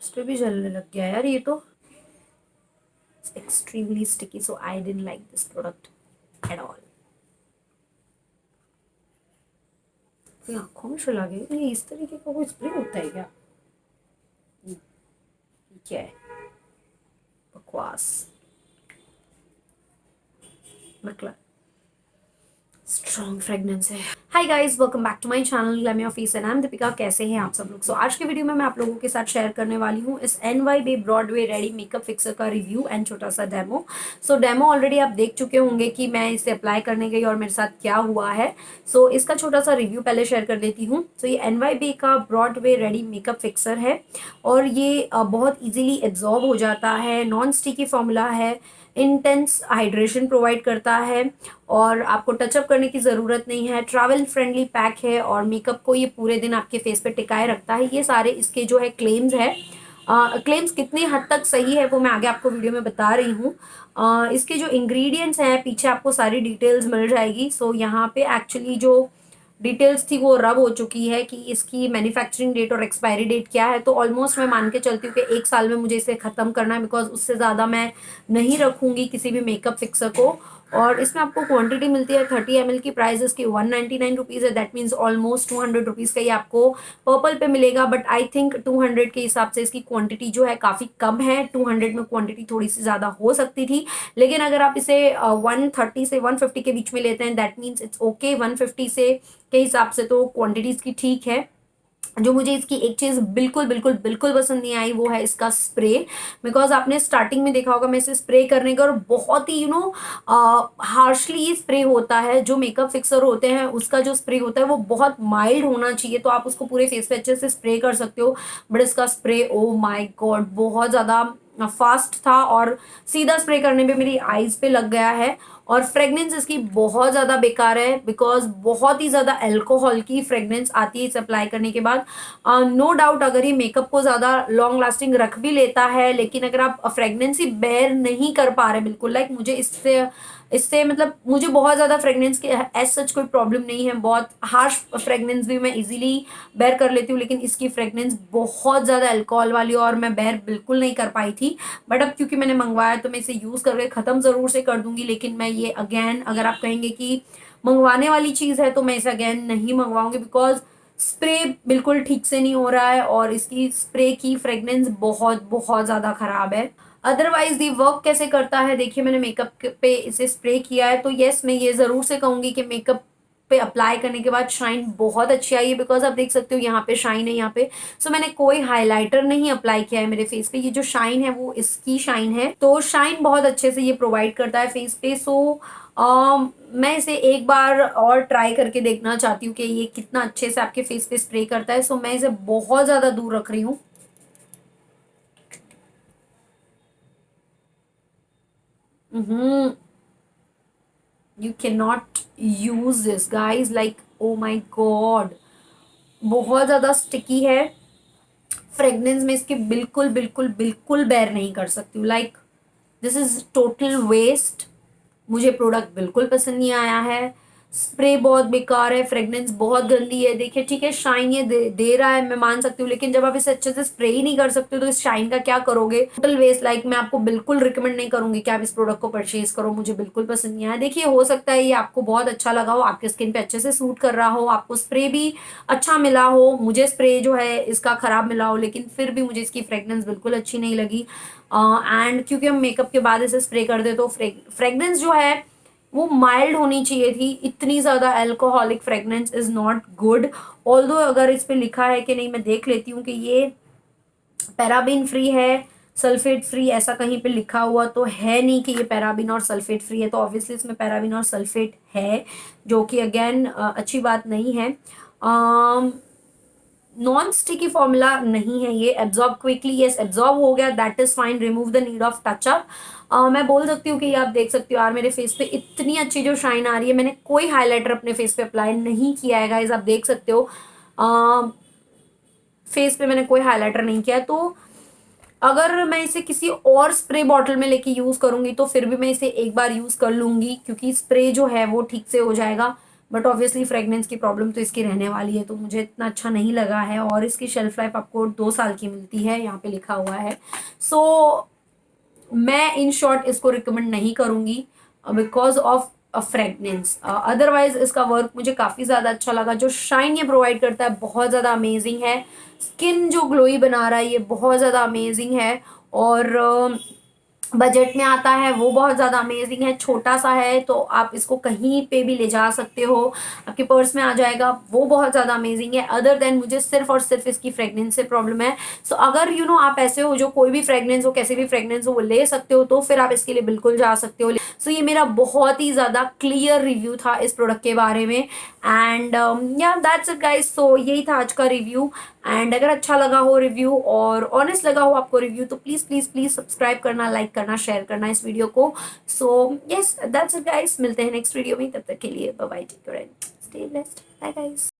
इस पे भी जलने लग गया यार ये तो। Extremely sticky, so I didn't like this product at all. आंखों में चला गया ये, इस तरीके का कोई स्प्रे होता है क्या? क्या है बकवास। मतलब स्ट्रॉन्ग फ्रेगनेंस है। Hi guys, welcome back to my channel glam your face and I am Deepika. कैसे हैं आप सब लोग? सो आज के वीडियो में मैं आप लोगों के साथ शेयर करने वाली हूँ इस NYB Broadway ready makeup fixer का रिव्यू एंड छोटा सा डेमो। सो डेमो ऑलरेडी आप देख चुके होंगे कि मैं इसे अप्लाई करने गई और मेरे साथ क्या हुआ है। सो इसका छोटा सा रिव्यू पहले शेयर कर देती हूँ। सो ये NYB का ब्रॉडवे रेडी मेकअप फिक्सर है और ये बहुत ईजिली एब्जॉर्ब हो जाता है, नॉन स्टिकी फॉर्मूला है, इंटेंस हाइड्रेशन प्रोवाइड करता है और आपको टचअप करने की ज़रूरत नहीं है, ट्रैवल फ्रेंडली पैक है और मेकअप को ये पूरे दिन आपके फेस पे टिकाए रखता है। ये सारे इसके जो है क्लेम्स है। क्लेम्स कितनी हद तक सही है वो मैं आगे आपको वीडियो में बता रही हूँ। इसके जो इंग्रेडिएंट्स हैं पीछे आपको सारी डिटेल्स मिल जाएगी। सो यहाँ पे एक्चुअली जो डिटेल्स थी वो रब हो चुकी है कि इसकी मैन्युफैक्चरिंग डेट और एक्सपायरी डेट क्या है। तो ऑलमोस्ट मैं मान के चलती हूँ कि 1 साल में मुझे इसे ख़त्म करना है, बिकॉज उससे ज़्यादा मैं नहीं रखूँगी किसी भी मेकअप फिक्सर को। और इसमें आपको क्वांटिटी मिलती है 30 ml की, प्राइस इसकी 199 रुपीज़ है। दैट मीन्स ऑलमोस्ट 200 रुपीज़ का ये आपको पर्पल पे मिलेगा। बट आई थिंक 200 के हिसाब से इसकी क्वांटिटी जो है काफ़ी कम है। 200 में क्वांटिटी थोड़ी सी ज़्यादा हो सकती थी, लेकिन अगर आप इसे 130 से 150 के बीच में लेते हैं दैट मीन्स इट्स ओके। 150 से के हिसाब से तो क्वांटिटी इसकी ठीक है। जो मुझे इसकी एक चीज बिल्कुल बिल्कुल बिल्कुल पसंद नहीं आई वो है इसका स्प्रे। बिकॉज आपने स्टार्टिंग में देखा होगा मैं इसे स्प्रे करने का, और बहुत ही हार्शली स्प्रे होता है। जो मेकअप फिक्सर होते हैं उसका जो स्प्रे होता है वो बहुत माइल्ड होना चाहिए, तो आप उसको पूरे फेस पे अच्छे से स्प्रे कर सकते हो। बट इसका स्प्रे ओ माय गॉड बहुत ज्यादा फास्ट था और सीधा स्प्रे करने पे मेरी आईज पे लग गया है। और फ्रेगनेंस इसकी बहुत ज़्यादा बेकार है, बिकॉज बहुत ही ज़्यादा अल्कोहल की फ्रेगनेंस आती है इसे अप्लाई करने के बाद। नो डाउट अगर ये मेकअप को ज़्यादा लॉन्ग लास्टिंग रख भी लेता है, लेकिन अगर आप फ्रेगनेंस ही बेयर नहीं कर पा रहे बिल्कुल, लाइक मुझे इससे इससे मतलब मुझे बहुत ज़्यादा फ्रेगनेंस के एज सच कोई प्रॉब्लम नहीं है। बहुत हार्श फ्रेगनेंस भी मैं इजीली बेयर कर लेती हूँ, लेकिन इसकी फ्रेगनेंस बहुत ज़्यादा अल्कोहल वाली और मैं बेयर बिल्कुल नहीं कर पाई थी। बट अब क्योंकि मैंने मंगवाया तो मैं इसे यूज़ करके ख़त्म ज़रूर से कर दूंगी। लेकिन मैं ये अगेन अगर आप कहेंगे कि मंगवाने वाली चीज़ है तो मैं इसे अगेन नहीं मंगवाऊंगी, बिकॉज स्प्रे बिल्कुल ठीक से नहीं हो रहा है और इसकी स्प्रे की फ्रेगनेंस बहुत बहुत ज़्यादा ख़राब है। अदरवाइज ये वर्क कैसे करता है देखिए, मैंने मेकअप पे इसे स्प्रे किया है तो यस मैं ये ज़रूर से कहूँगी कि मेकअप पे अप्लाई करने के बाद शाइन बहुत अच्छी आई है। बिकॉज आप देख सकते हो यहाँ पे शाइन है यहाँ पे। सो मैंने कोई हाइलाइटर नहीं अप्लाई किया है मेरे फेस पे, ये जो शाइन है वो इसकी शाइन है, तो शाइन बहुत अच्छे से ये प्रोवाइड करता है फेस पे। सो मैं इसे एक बार और ट्राई करके देखना चाहती हूँ कि ये कितना अच्छे से आपके फेस पे स्प्रे करता है। सो मैं इसे बहुत ज़्यादा दूर रख रही हूँ। You can not use this guys, like oh my God बहुत ज़्यादा स्टिकी है। फ्रेगनेंस में इसके बिल्कुल बिल्कुल बिल्कुल बेयर नहीं कर सकती हूँ। Like this is total waste. मुझे प्रोडक्ट बिल्कुल पसंद नहीं आया है। स्प्रे बहुत बेकार है, फ्रेगनेंस बहुत गंदी है। देखिए ठीक है शाइन ये दे रहा है मैं मान सकती हूँ, लेकिन जब आप इसे अच्छे से स्प्रे ही नहीं कर सकते तो इस शाइन का क्या करोगे? Total waste. लाइक मैं आपको बिल्कुल रिकमेंड नहीं करूंगी कि आप इस प्रोडक्ट को परचेज करो, मुझे बिल्कुल पसंद नहीं आया। देखिए हो सकता है ये आपको बहुत अच्छा लगा हो, आपके स्किन पे अच्छे से सूट कर रहा हो, आपको स्प्रे भी अच्छा मिला हो, मुझे स्प्रे जो है इसका खराब मिला हो, लेकिन फिर भी मुझे इसकी फ्रेगनेंस बिल्कुल अच्छी नहीं लगी। एंड क्योंकि हम मेकअप के बाद इसे स्प्रे कर दे तो फ्रेगनेंस जो है वो माइल्ड होनी चाहिए थी। इतनी ज़्यादा alcoholic fragrance is not good. Although अगर इस पे लिखा है कि नहीं, मैं देख लेती हूँ कि ये पैराबिन फ्री है, सल्फेट फ्री, ऐसा कहीं पे लिखा हुआ तो है नहीं कि ये पैराबिन और सल्फेट फ्री है। तो ऑब्वियसली इसमें पैराबिन और सल्फेट है, जो कि अगेन अच्छी बात नहीं है। नॉन स्टिकी फॉर्मूला नहीं है ये। एब्जॉर्ब क्विकली, यस एब्जॉर्ब हो गया, that is fine, remove the need of touch-up. मैं बोल सकती हूँ कि ये आप देख सकते हो यार मेरे फेस पे इतनी अच्छी जो शाइन आ रही है। मैंने कोई हाइलाइटर अपने फेस पे अप्लाई नहीं किया है गाइस, आप देख सकते हो फेस पे मैंने कोई हाइलाइटर नहीं किया। तो अगर मैं इसे किसी और स्प्रे बॉटल में लेके यूज़ करूँगी तो फिर भी मैं इसे एक बार यूज़ कर लूँगी, क्योंकि स्प्रे जो है वो ठीक से हो जाएगा। बट ऑब्वियसली फ्रेगनेंस की प्रॉब्लम तो इसकी रहने वाली है, तो मुझे इतना अच्छा नहीं लगा है। और इसकी शेल्फ लाइफ आपको 2 साल की मिलती है, यहाँ पे लिखा हुआ है। सो मैं इन शॉर्ट इसको रिकमेंड नहीं करूँगी बिकॉज ऑफ फ्रेगनेंस। अदरवाइज इसका वर्क मुझे काफ़ी ज़्यादा अच्छा लगा। जो शाइन ये प्रोवाइड करता है बहुत ज़्यादा अमेजिंग है। स्किन जो ग्लोई बना रहा है ये बहुत ज़्यादा अमेजिंग है। और बजट में आता है वो बहुत ज़्यादा अमेजिंग है। छोटा सा है तो आप इसको कहीं पे भी ले जा सकते हो, आपके पर्स में आ जाएगा, वो बहुत ज़्यादा अमेजिंग है। अदर देन मुझे सिर्फ और सिर्फ इसकी फ्रेगनेंस से प्रॉब्लम है। सो अगर आप ऐसे हो जो कोई भी फ्रेगनेंस हो, कैसे भी फ्रेगनेंस हो वो ले सकते हो, तो फिर आप इसके लिए बिल्कुल जा सकते हो। सो ये मेरा बहुत ही ज़्यादा क्लियर रिव्यू था इस प्रोडक्ट के बारे में। एंड या दैट्स इट गाइस। सो यही था आज का रिव्यू। एंड अगर अच्छा लगा हो रिव्यू और ऑनेस्ट लगा हो आपको रिव्यू, तो प्लीज़ प्लीज़ प्लीज़ सब्सक्राइब करना, लाइक करना, शेयर करना इस वीडियो को। So yes that's it guys, मिलते हैं नेक्स्ट वीडियो में। तब तक के लिए bye bye, take care and stay blessed. Bye guys.